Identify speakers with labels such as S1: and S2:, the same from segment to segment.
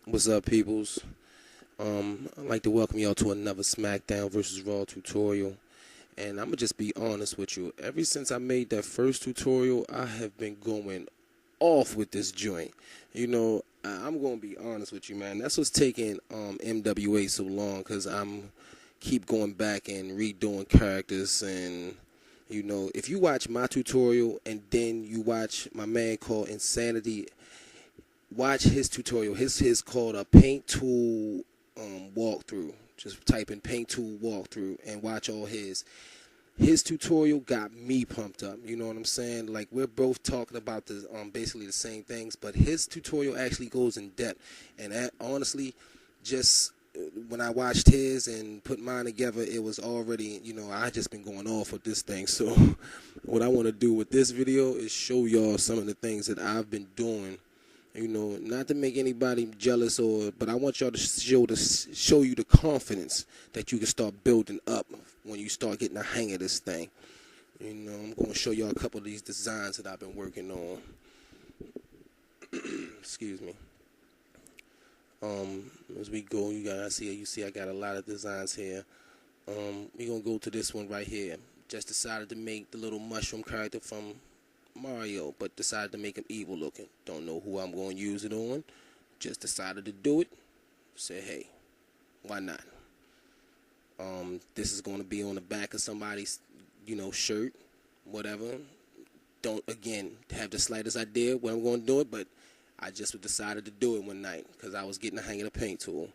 S1: What's up, peoples? I'd like to welcome y'all to another Smackdown versus Raw tutorial. And I'm gonna just be honest with you. Ever since I made that first tutorial, I have been going off with this joint. I'm gonna be honest with you, man. That's what's taking MWA so long, cause I'm keep going back and redoing characters. And if you watch my tutorial and then you watch my man called Insanity, watch his tutorial. His called a paint tool walkthrough. Just type in paint tool walkthrough and watch all his. His tutorial got me pumped up. You know what I'm saying? Like, we're both talking about the basically the same things, but his tutorial actually goes in depth. And honestly, just when I watched his and put mine together, it was already, I just been going off with this thing. So what I want to do with this video is show y'all some of the things that I've been doing. Not to make anybody jealous, but I want y'all to show you the confidence that you can start building up when you start getting the hang of this thing. I'm going to show y'all a couple of these designs that I've been working on. Excuse me. As we go, you see I got a lot of designs here. We're going to go to this one right here. Just decided to make the little mushroom character from Mario, but decided to make him evil looking. Don't know who I'm going to use it on. Just decided to do it. Said, hey, why not? This is going to be on the back of somebody's, shirt, whatever. Don't, again, have the slightest idea when I'm going to do it, but I just decided to do it one night because I was getting the hang of the paint tool.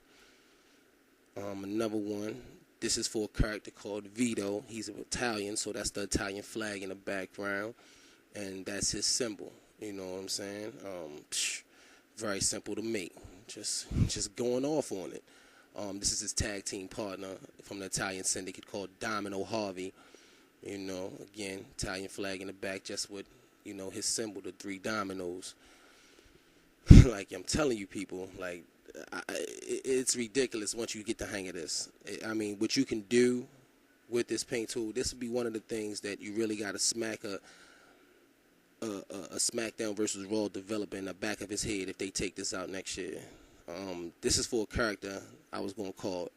S1: Another one. This is for a character called Vito. He's Italian, so that's the Italian flag in the background. And that's his symbol, you know what I'm saying? Very simple to make. Just going off on it. This is his tag team partner from the Italian syndicate called Domino Harvey. Again, Italian flag in the back, just with, his symbol, the 3 dominoes. Like, I'm telling you people, like, it's ridiculous once you get the hang of this. I mean, what you can do with this paint tool, this would be one of the things that you really got to smack a Smackdown versus Raw developer in the back of his head if they take this out next year. This is for a character I was going to call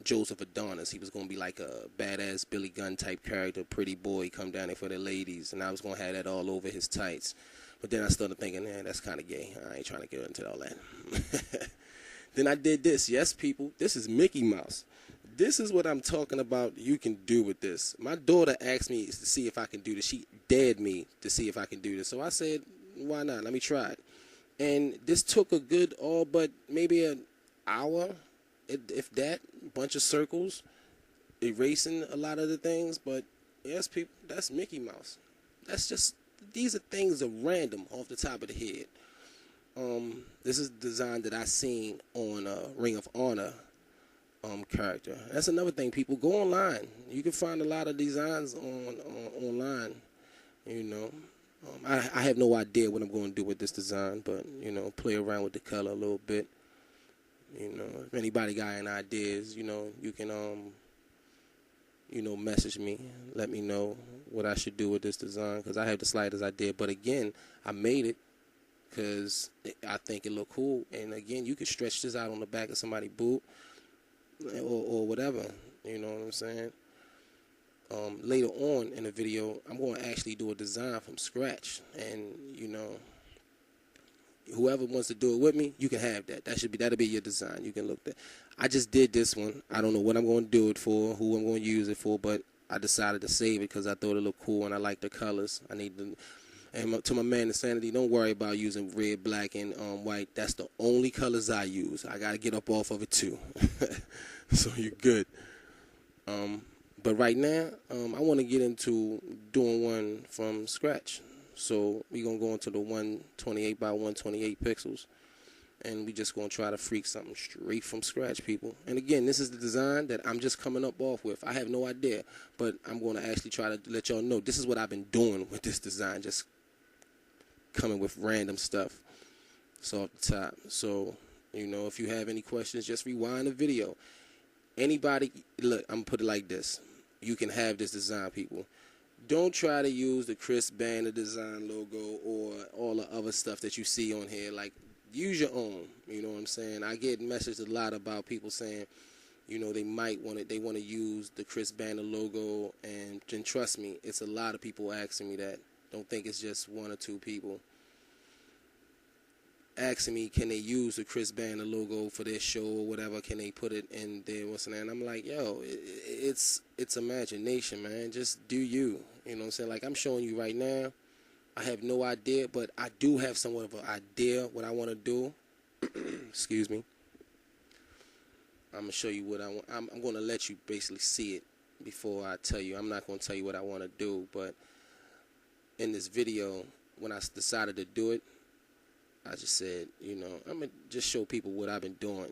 S1: Joseph Adonis. He was going to be like a badass Billy Gunn type character, pretty boy, come down there for the ladies, and I was going to have that all over his tights. But then I started thinking, man, that's kind of gay. I ain't trying to get into all that. Then I did this. Yes, people, this is Mickey Mouse. This is what I'm talking about you can do with this. My daughter asked me to see if I can do this. She dared me to see if I can do this. So I said, why not? Let me try it. And this took a good but maybe an hour, if that, bunch of circles, erasing a lot of the things. But yes, people, that's Mickey Mouse. These are things that are random off the top of the head. This is design that I seen on Ring of Honor character. That's another thing, people. Go online. You can find a lot of designs online. I have no idea what I'm going to do with this design, but play around with the color a little bit. If anybody got any ideas, you can message me, let me know what I should do with this design, because I have the slightest idea. But again, I made it because I think it looked cool. And again, you could stretch this out on the back of somebody's boot, or whatever, you know what I'm saying? Later on in the video, I'm going to actually do a design from scratch, and whoever wants to do it with me, you can have that. That'll be your design. You can look that. I just did this one. I don't know what I'm going to do it for, who I'm going to use it for, but I decided to save it because I thought it looked cool and I like the colors. And to my man Insanity, don't worry about using red, black, and white. That's the only colors I use. I got to get up off of it too. So you're good. But right now, I want to get into doing one from scratch. So we're going to go into the 128 by 128 pixels. And we just going to try to freak something straight from scratch, people. And again, this is the design that I'm just coming up off with. I have no idea. But I'm going to actually try to let y'all know this is what I've been doing with this design. Just coming with random stuff. So off the top. So, if you have any questions, just rewind the video. Anybody, look, I'm going to put it like this. You can have this design, people. Don't try to use the Chris Banner design logo or all the other stuff that you see on here. Like, use your own. You know what I'm saying? I get messages a lot about people saying, you know, they want to use the Chris Banner logo, and trust me, it's a lot of people asking me that. Don't think it's just one or two people asking me, can they use the Chris Banner logo for their show or whatever? Can they put it in there? What's that? And I'm like, yo, it's imagination, man. Just do you. You know what I'm saying? Like I'm showing you right now. I have no idea, but I do have somewhat of an idea what I want to do. Excuse me. I'm going to show you what I want. I'm going to let you basically see it before I tell you. I'm not going to tell you what I want to do, but in this video, when I decided to do it, I just said, you know, I'm going to just show people what I've been doing,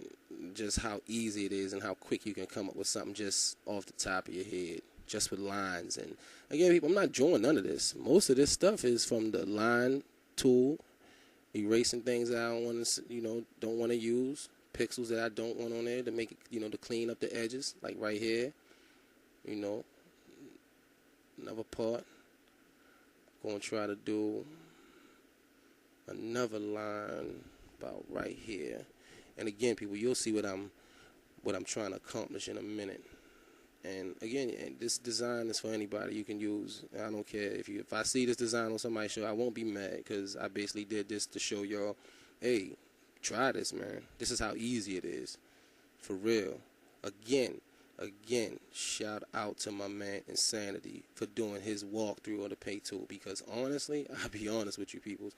S1: just how easy it is and how quick you can come up with something just off the top of your head, just with lines. And again, people, I'm not drawing none of this. Most of this stuff is from the line tool, erasing things that I don't want to, you know, don't want to use, pixels that I don't want on there to make it, you know, to clean up the edges, like right here, you know, another part. Going to try to do another line about right here. And again, people, you'll see what I'm trying to accomplish in a minute. And again, this design is for anybody you can use. I don't care if I see this design on somebody's show, I won't be mad, because I basically did this to show y'all, hey, try this, man. This is how easy it is, for real. Again, shout out to my man Insanity for doing his walkthrough of the paint tool, because honestly, I'll be honest with you people,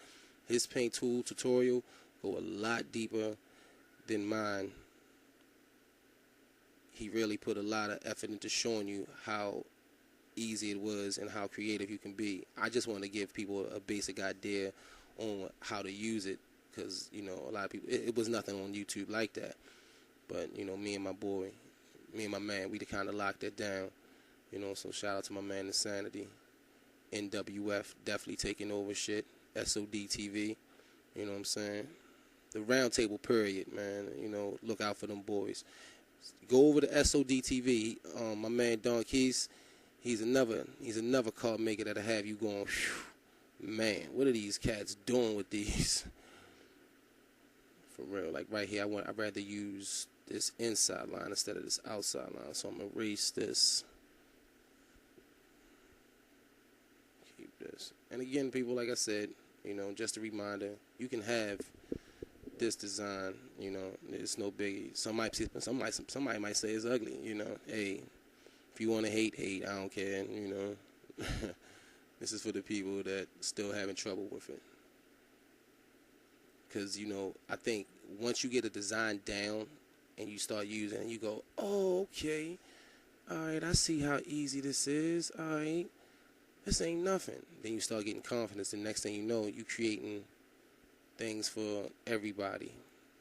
S1: his paint tool tutorial go a lot deeper than mine. He really put a lot of effort into showing you how easy it was and how creative you can be. I just want to give people a basic idea on how to use it, because, you know, a lot of people, it was nothing on YouTube like that. But, you know, me and my man, we kind of locked it down. You know, so shout out to my man Insanity. NWF definitely taking over shit. SOD TV. You know what I'm saying? The round table period, man. You know, look out for them boys. Go over to SOD TV. My man Don Keys, he's another card maker that'll have you going, whew, man, what are these cats doing with these? For real, like right here, I'd rather use this inside line instead of this outside line. So I'm gonna erase this. Keep this. And again, people, like I said, you know, just a reminder, you can have this design, you know, it's no biggie. Somebody might say it's ugly, you know. Hey, if you want to hate, I don't care, you know. This is for the people that still having trouble with it. Because, you know, I think once you get a design down and you start using it, you go, oh, okay, all right, I see how easy this is, all right, this ain't nothing. Then you start getting confidence, and next thing you know, you're creating things for everybody.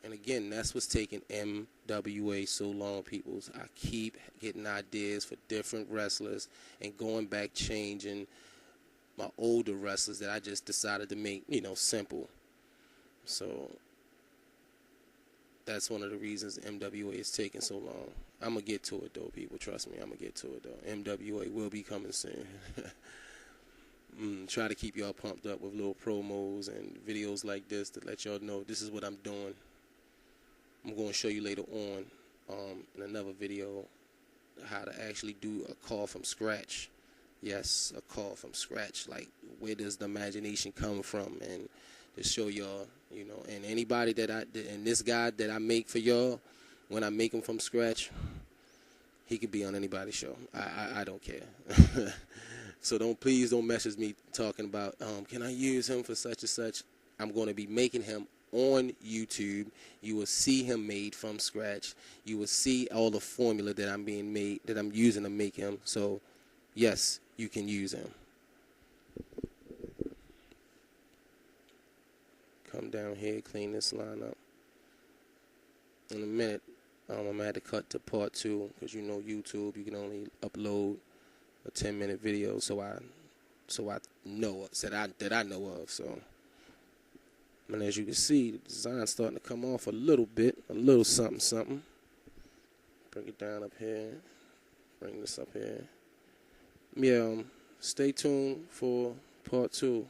S1: And again, that's what's taking MWA so long, peoples. I keep getting ideas for different wrestlers and going back changing my older wrestlers that I just decided to make, you know, simple. So that's one of the reasons MWA is taking so long. I'm going to get to it, though, people. Trust me, I'm going to get to it, though. MWA will be coming soon. Try to keep y'all pumped up with little promos and videos like this to let y'all know this is what I'm doing. I'm going to show you later on in another video how to actually do a call from scratch. Yes, a call from scratch. Like, where does the imagination come from? And to show y'all, you know, and anybody and this guy that I make for y'all, when I make him from scratch, he could be on anybody's show. I don't care. So please don't message me talking about, can I use him for such and such? I'm going to be making him on YouTube. You will see him made from scratch. You will see all the formula that I'm using to make him. So yes, you can use him. Come down here, clean this line up. In a minute, I'm going to have to cut to part 2, because you know YouTube, you can only upload a 10-minute video, so I know that I know of. So, and as you can see, the design's starting to come off a little bit, a little something. Bring it down up here. Bring this up here. Yeah, stay tuned for part 2.